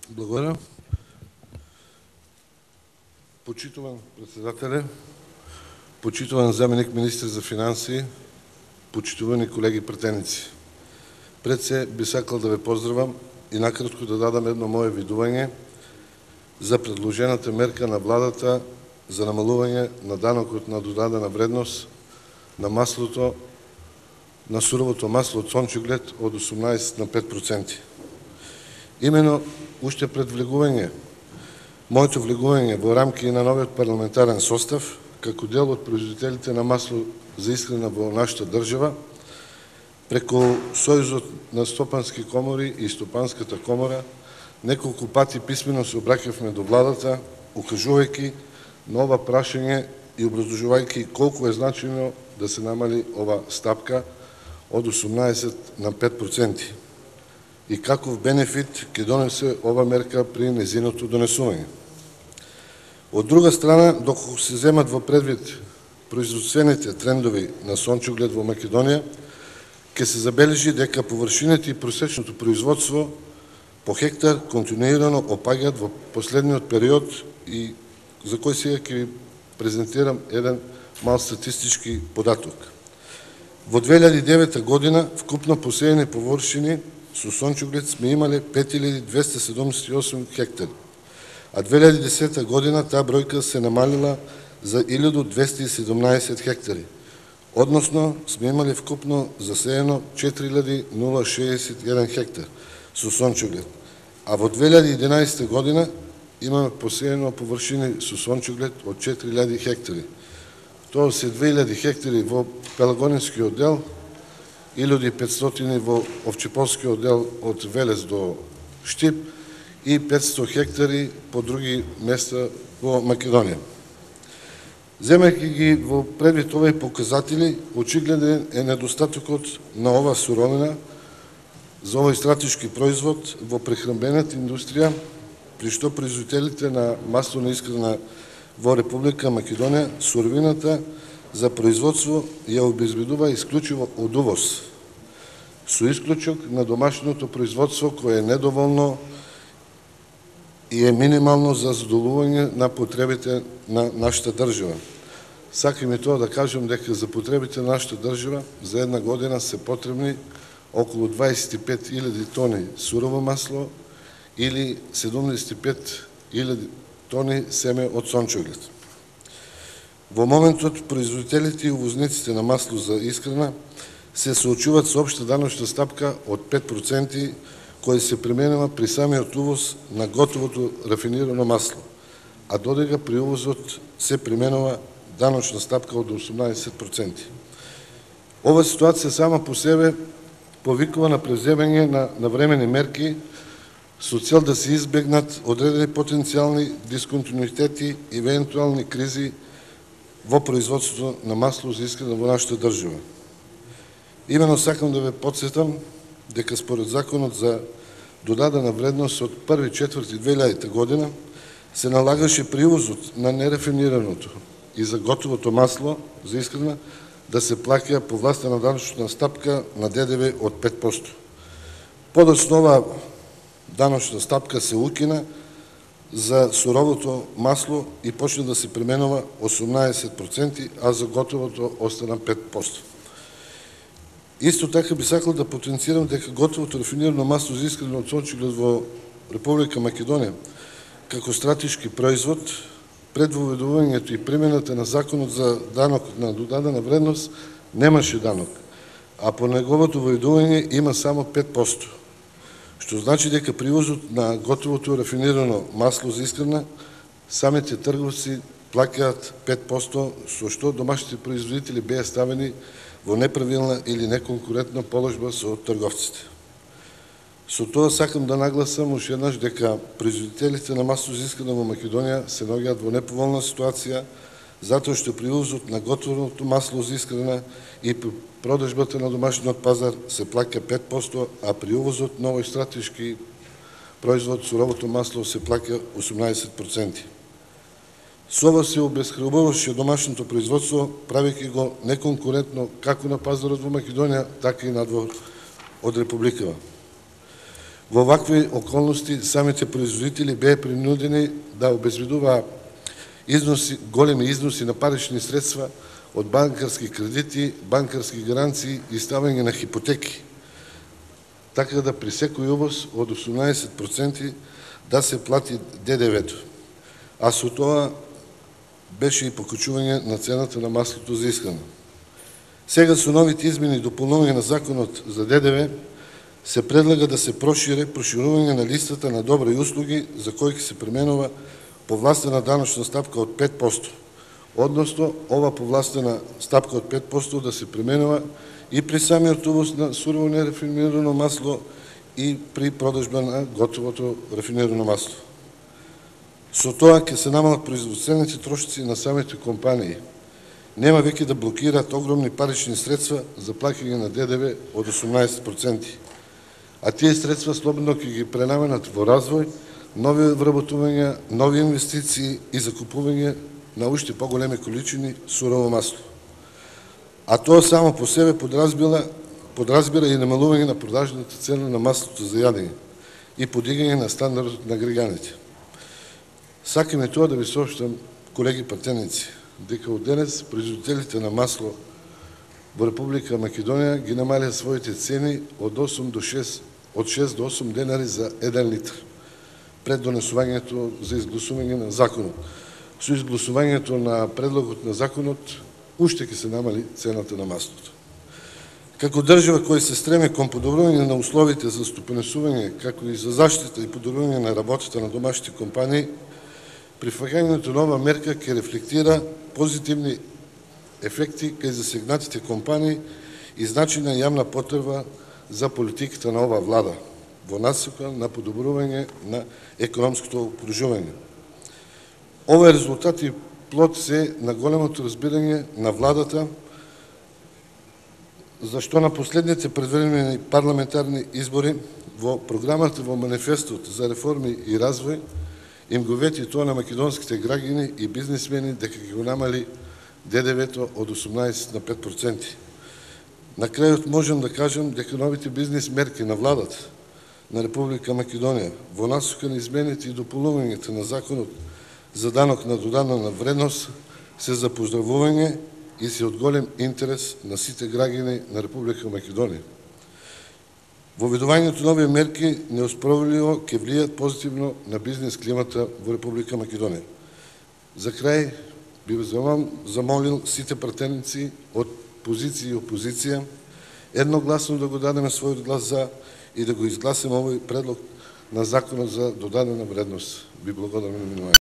Благодарам. Почитуван председателе, почитуван заменик министр за финанси, почитувани колеги пратеници. Пред се би сакал да ве поздравам и накратко да дадам едно мое видување за предложената мерка на владата за намалување на данокот на додадена вредност на маслото, на суровото масло од сончоглед од 18 на 5%. Имено, уште пред моето влегување во рамки на новиот парламентарен состав, како дел од производителите на масло за исхрана во нашата држава, преку Сојузот на стопански комори и Стопанската комора, неколку пати писмено се обраќавме до владата, укажувајќи на ова прашање и образложувајќи колку е значајно да се намали ова стапка од 18 на 5% и каков бенефит ќе донесе ова мерка при незиното донесување. Од друга страна, доколку се земат во предвид производствените трендови на сончоглед во Македонија, ќе се забележи дека површините и просечното производство по хектар континуирано опаѓаат во последниот период и за кој сега ќе ви презентирам еден мал статистички податок. Во 2009 година вкупно посеени површини со сончоглед сме имале 5278 хектари, а 2010 година таа бројка се намалила за 1217 хектари, односно сме имали вкупно засеено 4061 хектар со сончоглед, а во 2011 година имаме посеено површини со сончоглед од 4000 хектари. Тоа се 2000 хектари во Пелагонинскиот дел, 1500 во Овчеполскиот дел од Велес до Штип и 500 хектари по други места во Македонија. Земајќи ги во предвид овие показатели, очигледен е недостатокот на ова суровина за овој стратешки производ во прехранбената индустрија, при што производителите на масло на исхрана во Република Македонија суровината за производство ја обезбедува исклучиво од увоз, со исклучок на домашното производство кое е недоволно и е минимално за задоволување на потребите на нашата држава. Сакам и тоа да кажам дека за потребите на нашата држава за една година се потребни околу 25.000 тони сурово масло или 75.000 тони семе од сончоглед. Во моментот производителите и увозниците на масло за исхрана се соочуваат со општа даночна стапка од 5%, која се применува при самиот увоз на готовото рафинирано масло, а додека при увозот се применува даночна стапка од 18%. Ова ситуација сама по себе повикува на преземање на навремени мерки со цел да се избегнат одредени потенцијални дисконтинуитети и евентуални кризи во производството на масло за исхрана во нашата држава. Имено сакам да ве потсетам дека според Законот за додадена вредност од 1.4.2000 година се налагаше при увозот на нерафинираното и за готовото масло за исхрана да се плаќа повластена даночна стапка на ДДВ од 5%. Подоцна ова даночна стапка се укина за суровото масло и почна да се применува 18%, а за готовото остана 5%. Исто така би сакал да потенцирам дека готовото рафинирано масло за исхрана од сончоглед во Република Македонија како стратешки производ пред воведувањето и примената на Законот за данок на додадена вредност немаше данок, а по неговото воведување има само 5%. Што значи дека при увозот на готовото рафинирано масло за исхрана самите трговци плаќаат 5%, со што домашните производители беа ставени во неправилна или неконкурентна положба со трговците. Со тоа сакам да нагласам уште еднаш дека производителите на масло за исхрана во Македонија се наоѓаат во неповолна ситуација затоа што при увозот на готовото масло за исхрана и при продажбата на домашниот пазар се плаќа 5%, а при увозот на овој стратешки производ суровото масло се плаќа 18%. Со ова се обесхрабруваше домашното производство, правејќи го неконкурентно како на пазарот во Македонија, така и надвор од Републикава. Во вакви околности самите производители беа принудени да обезбедуваат големи износи на парични средства од банкарски кредити, банкарски гаранции и ставање на хипотеки, така да при секој увоз од 18% да се плати ДДВ-то. А со тоа беше и покачување на цената на маслото за исхрана. Сега со новите измени и дополнување на законот за ДДВ се предлага да се проширување на листата на добри услуги за кои ќе се применува повластена даночна стапка од 5%, односно ова повластена стапка од 5% да се применува и при самиот увоз на сурово нерафинирано масло и при продажба на готовото рафинирано масло. Со тоа ќе се намалат производствените трошоци на самите компании. Нема веќе да блокираат огромни парични средства за плаќање на ДДВ од 18%, а тие средства слободно ќе ги пренаменат во развој, нови вработувања, нови инвестиции и закупување на уште поголеми количини сурово масло. А тоа само по себе подразбира и намалување на продажната цена на маслото за јадење и подигање на стандардот на граѓаните. Сакаме тоа да ви соопштам, колеги пратеници, дека од денес производителите на масло во Република Македонија ги намалија своите цени од 6 до 8 денари за 1 литр пред донесувањето за изгласување на законот. Со изгласувањето на предлогот на законот уште ќе се намали цената на маслото. Како држава која се стреми кон подобрување на условите за стопанисување, како и за заштита и подобрување на работата на домашните компании, прифаќањето на ова мерка ќе рефлектира позитивни ефекти кај засегнатите компании и значајна јавна потреба за политиката на ова влада во насока на подобрување на економското окружување. Ова е резултат и плод се на големото разбирање на владата зашто на последните предвремени парламентарни избори во програмата во манифестот за реформи и развој им го вети тоа на македонските граѓани и бизнисмени дека ќе го намали ДДВ-то од 18 на 5%. На крајот можам да кажам дека новите бизнис мерки на владата на Република Македонија во насока на измените и дополнувањето на законот за данок на додадена вредност се за поздравување и се од голем интерес на сите граѓани на Република Македонија. Воведувањето на овие мерки неоспорливо ќе влијат позитивно на бизнес климата во Република Македонија. За крај би ве замолил сите пратеници од позиција и опозиција едногласно да го дадеме својот глас за и да го изгласиме овој предлог на законот за додадена вредност. Ви благодарам на вниманието.